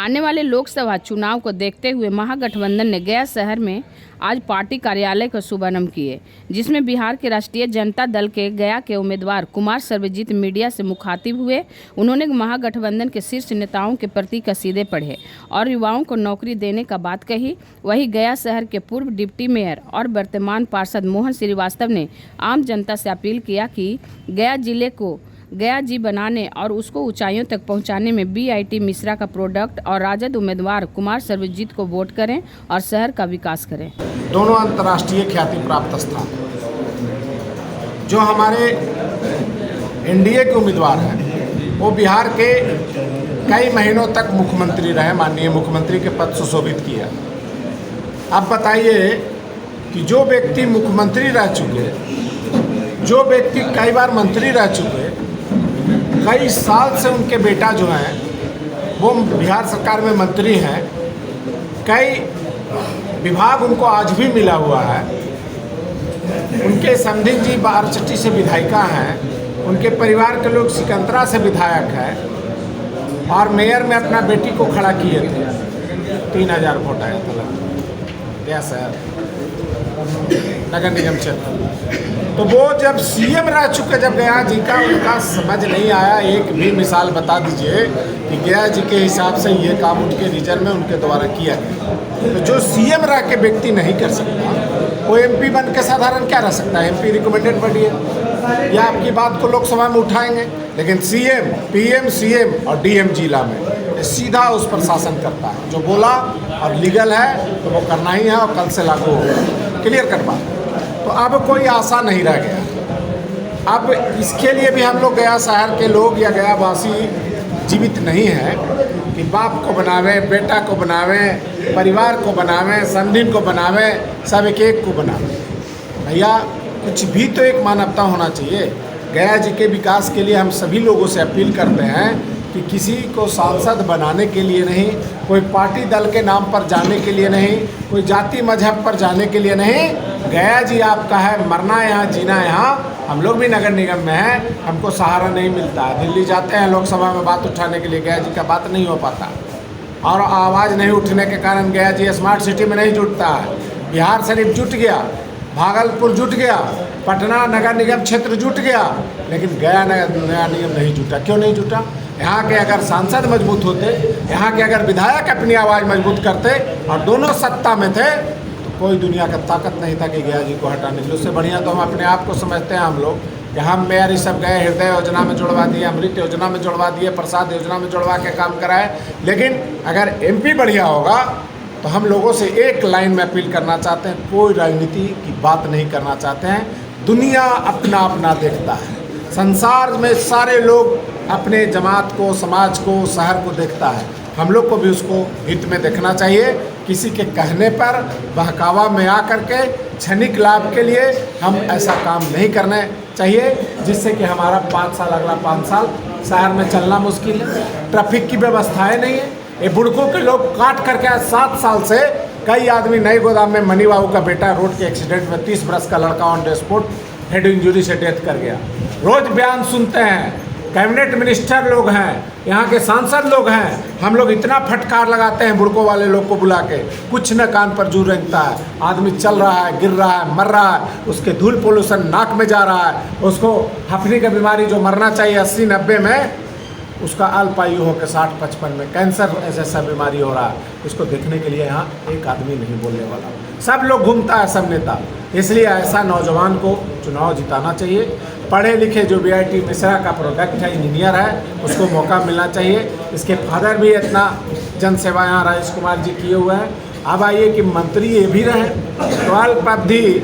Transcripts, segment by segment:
आने वाले लोकसभा चुनाव को देखते हुए महागठबंधन ने गया शहर में आज पार्टी कार्यालय का शुभारंभ किए, जिसमें बिहार के राष्ट्रीय जनता दल के गया के उम्मीदवार कुमार सर्वजीत मीडिया से मुखातिब हुए। उन्होंने महागठबंधन के शीर्ष नेताओं के प्रति कसीदे पढ़े और युवाओं को नौकरी देने का बात कही। वहीं गया शहर के पूर्व डिप्टी मेयर और वर्तमान पार्षद मोहन श्रीवास्तव ने आम जनता से अपील किया कि गया जिले को गया जी बनाने और उसको ऊंचाइयों तक पहुंचाने में BIT मिश्रा का प्रोडक्ट और राजद उम्मीदवार कुमार सर्वजीत को वोट करें और शहर का विकास करें। दोनों अंतर्राष्ट्रीय ख्याति प्राप्त स्थान जो हमारे NDA के उम्मीदवार हैं वो बिहार के कई महीनों तक मुख्यमंत्री रहे, माननीय मुख्यमंत्री के पद सुशोभित किया। अब बताइए कि जो व्यक्ति मुख्यमंत्री रह चुके, जो व्यक्ति कई बार मंत्री रह चुके, कई साल से उनके बेटा जो हैं वो बिहार सरकार में मंत्री हैं, कई विभाग उनको आज भी मिला हुआ है, उनके समधिन जी बारचट्टी से विधायिका हैं, उनके परिवार के लोग सिकंदरा से विधायक हैं और मेयर में अपना बेटी को खड़ा किए थे। 3000 वोट आया था गया शहर नगर निगम क्षेत्र। तो वो जब CM रह चुके, जब गया जी का उनका समझ नहीं आया, एक भी मिसाल बता दीजिए कि गया जी के हिसाब से ये काम उनके रीजन में उनके द्वारा किया गया। तो जो CM रह के व्यक्ति नहीं कर सकता वो MP बन के साधारण क्या रह सकता है? MP रिकमेंडेड बॉडी है, या आपकी बात को लोकसभा में उठाएंगे, लेकिन CM, PM, CM और DM जिला में सीधा उस पर शासन करता है। जो बोला और लीगल है तो वो करना ही है और कल से लागू होगा। क्लियर कर बात। तो अब कोई आशा नहीं रह गया। अब इसके लिए भी हम लोग गया शहर के लोग या गया वासी जीवित नहीं हैं कि बाप को बनावे, बेटा को बनावे, परिवार को बनावे, समधिन को बनावे, सब एक एक को बनावे। भैया कुछ भी तो एक मानवता होना चाहिए। गया जी के विकास के लिए हम सभी लोगों से अपील करते हैं कि किसी को सांसद बनाने के लिए नहीं, कोई पार्टी दल के नाम पर जाने के लिए नहीं, कोई जाति मजहब पर जाने के लिए नहीं। गया जी आपका है, मरना यहाँ, जीना यहाँ। हम लोग भी नगर निगम में हैं, हमको सहारा नहीं मिलता। दिल्ली जाते हैं लोकसभा में बात उठाने के लिए, गया जी का बात नहीं हो पाता और आवाज़ नहीं उठने के कारण गया जी स्मार्ट सिटी में नहीं जुटता है। बिहार शरीफ जुट गया, भागलपुर जुट गया, पटना नगर निगम क्षेत्र जुट गया, लेकिन गया नगर निगम नहीं जुटा। क्यों नहीं जुटा? यहाँ के अगर सांसद मजबूत होते, यहाँ के अगर विधायक अपनी आवाज़ मजबूत करते और दोनों सत्ता में थे तो कोई दुनिया का ताकत नहीं था कि गया जी को हटाने के लिए। उससे बढ़िया तो हम अपने आप को समझते हैं हम लोग कि हम मेयर ये सब गए, हृदय योजना में जुड़वा दिए, अमृत योजना में जुड़वा दिए, प्रसाद योजना में जुड़वा के काम कराए। लेकिन अगर MP बढ़िया होगा तो हम लोगों से एक लाइन में अपील करना चाहते हैं, कोई राजनीति की बात नहीं करना चाहते हैं। दुनिया अपना अपना देखता है, संसार में सारे लोग अपने जमात को, समाज को, शहर को देखता है। हम लोग को भी उसको हित में देखना चाहिए। किसी के कहने पर बहकावा में आकर के क्षणिक लाभ के लिए हम ऐसा काम नहीं करना चाहिए जिससे कि हमारा 5 साल, अगला 5 साल शहर में चलना मुश्किल है। ट्रैफिक की व्यवस्थाएं नहीं है। ये बुढ़कों के लोग काट करके 7 साल से कई आदमी नई गोदाम में मनी बाबू का बेटा रोड के एक्सीडेंट में 30 बरस का लड़का on the spot head injury से डेथ कर गया। रोज बयान सुनते हैं, कैबिनेट मिनिस्टर लोग हैं, यहाँ के सांसद लोग हैं, हम लोग इतना फटकार लगाते हैं बुड़कों वाले लोग को बुला के, कुछ न कान पर जू रेंगता है। आदमी चल रहा है, गिर रहा है, मर रहा है, उसके धूल पोल्यूशन नाक में जा रहा है, उसको हफनी की बीमारी जो मरना चाहिए 80-90 में, उसका अल्प आयु होकर 60-55 में कैंसर ऐसा बीमारी हो रहा है। उसको देखने के लिए यहाँ एक आदमी नहीं बोलने वाला, सब लोग घूमता है, सब नेता। इसलिए ऐसा नौजवान को चुनाव जिताना चाहिए। पढ़े लिखे जो BIT मिश्रा का प्रोडक्ट है, इंजीनियर है, उसको मौका मिलना चाहिए। इसके फादर भी इतना जनसेवा यहाँ राजेश कुमार जी किए हुए हैं। अब आइए कि मंत्री ये भी रहे, तो अल्प अवधि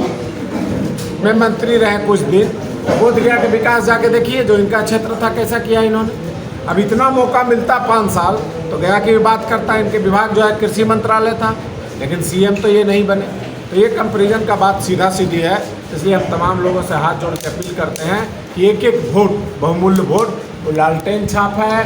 में मंत्री रहे कुछ दिन। बोधगया के विकास जाके देखिए, जो इनका क्षेत्र था कैसा किया इन्होंने। अब इतना मौका मिलता 5 साल तो गया की बात करता। इनके विभाग जो है कृषि मंत्रालय था, लेकिन CM तो ये नहीं बने। तो ये कंपेरिजन का बात सीधा सीधी है। इसलिए हम तमाम लोगों से हाथ जोड़ के अपील करते हैं कि एक एक वोट बहुमूल्य वोट, वो लालटेन छाप है,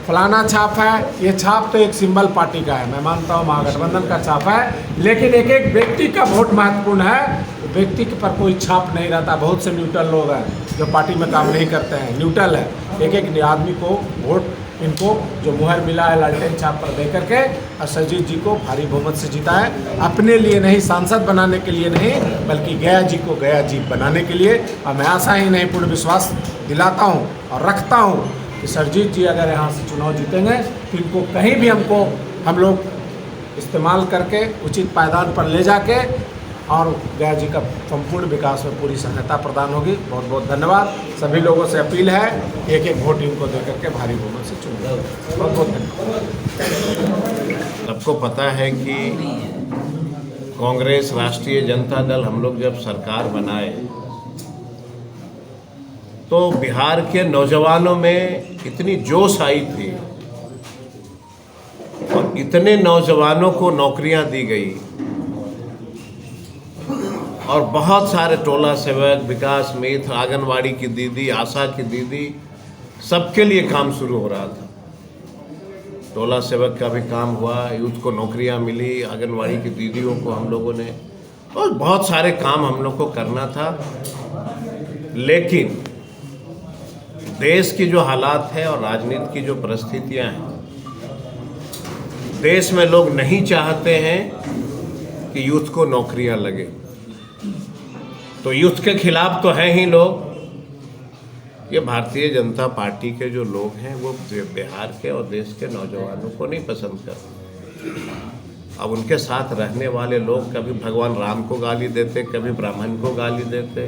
फलाना छाप है, ये छाप तो एक सिंबल पार्टी का है। मैं मानता हूँ महागठबंधन का छाप है, लेकिन एक एक व्यक्ति का वोट महत्वपूर्ण है। व्यक्ति के पर कोई छाप नहीं रहता। बहुत से न्यूट्रल लोग हैं जो पार्टी में काम नहीं करते हैं, न्यूट्रल है। एक एक आदमी को वोट इनको जो मुहर मिला है लालटेन छाप पर दे करके और सरजीत जी को भारी बहुमत से जिताएं, अपने लिए नहीं, सांसद बनाने के लिए नहीं, बल्कि गया जी को गया जी बनाने के लिए। और मैं आशा ही नहीं पूर्ण विश्वास दिलाता हूँ और रखता हूँ कि सरजीत जी अगर यहाँ से चुनाव जीतेंगे तो इनको कहीं भी हम लोग इस्तेमाल करके उचित पायदान पर ले जाके और गया जी का संपूर्ण विकास में पूरी सहायता प्रदान होगी। बहुत बहुत धन्यवाद। सभी लोगों से अपील है एक एक वोट इनको देकर के भारी बहुमत से चुनें। बहुत बहुत धन्यवाद। सबको पता है कि कांग्रेस, राष्ट्रीय जनता दल, हम लोग जब सरकार बनाए तो बिहार के नौजवानों में इतनी जोश आई थी और इतने नौजवानों को नौकरियां दी गई और बहुत सारे टोला सेवक, विकास मित्र, आंगनवाड़ी की दीदी, आशा की दीदी, सबके लिए काम शुरू हो रहा था। टोला सेवक का भी काम हुआ, यूथ को नौकरियां मिली, आंगनवाड़ी की दीदियों को हम लोगों ने, और बहुत सारे काम हम लोग को करना था। लेकिन देश की जो हालात है और राजनीति की जो परिस्थितियां हैं, देश में लोग नहीं चाहते हैं कि यूथ को नौकरियां लगे। तो यूथ के खिलाफ तो हैं ही लोग। ये भारतीय जनता पार्टी के जो लोग हैं वो बिहार के और देश के नौजवानों को नहीं पसंद करते। अब उनके साथ रहने वाले लोग कभी भगवान राम को गाली देते, कभी ब्राह्मण को गाली देते।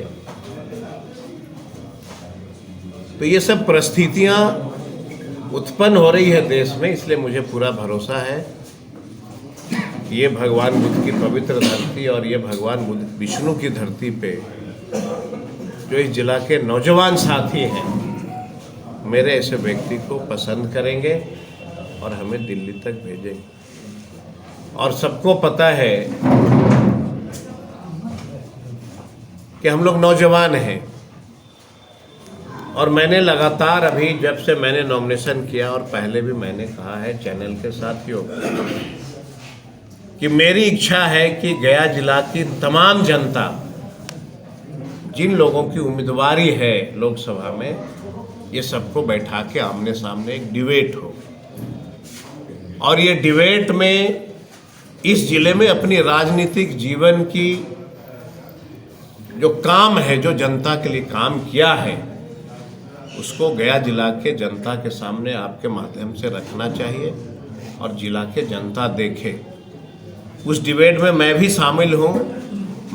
तो ये सब परिस्थितियां उत्पन्न हो रही है देश में, इसलिए मुझे पूरा भरोसा है ये भगवान बुद्ध की पवित्र धरती और ये भगवान बुद्ध विष्णु की धरती पे जो इस जिला के नौजवान साथी हैं, मेरे ऐसे व्यक्ति को पसंद करेंगे और हमें दिल्ली तक भेजेंगे। और सबको पता है कि हम लोग नौजवान हैं और मैंने लगातार अभी जब से मैंने नॉमिनेशन किया और पहले भी मैंने कहा है चैनल के साथियों कि मेरी इच्छा है कि गया जिला की तमाम जनता, जिन लोगों की उम्मीदवारी है लोकसभा में, ये सबको बैठा के आमने सामने एक डिबेट हो और ये डिबेट में इस जिले में अपनी राजनीतिक जीवन की जो काम है, जो जनता के लिए काम किया है, उसको गया जिला के जनता के सामने आपके माध्यम से रखना चाहिए और जिला के जनता देखे। उस डिबेट में मैं भी शामिल हूँ।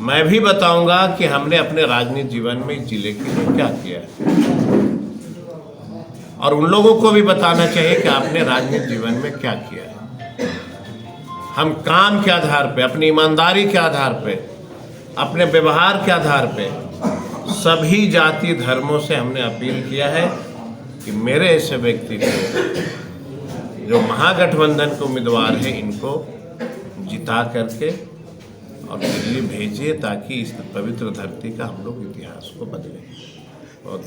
मैं भी बताऊंगा कि हमने अपने राजनीतिक जीवन में इस जिले के लिए क्या किया है और उन लोगों को भी बताना चाहिए कि आपने राजनीतिक जीवन में क्या किया है। हम काम के आधार पे, अपनी ईमानदारी के आधार पे, अपने व्यवहार के आधार पे सभी जाति धर्मों से हमने अपील किया है कि मेरे ऐसे व्यक्ति को, जो महागठबंधन के उम्मीदवार हैं, इनको जिता करके और दिल्ली भेजिए ताकि इस पवित्र धरती का हम लोग इतिहास को बदलें। बहुत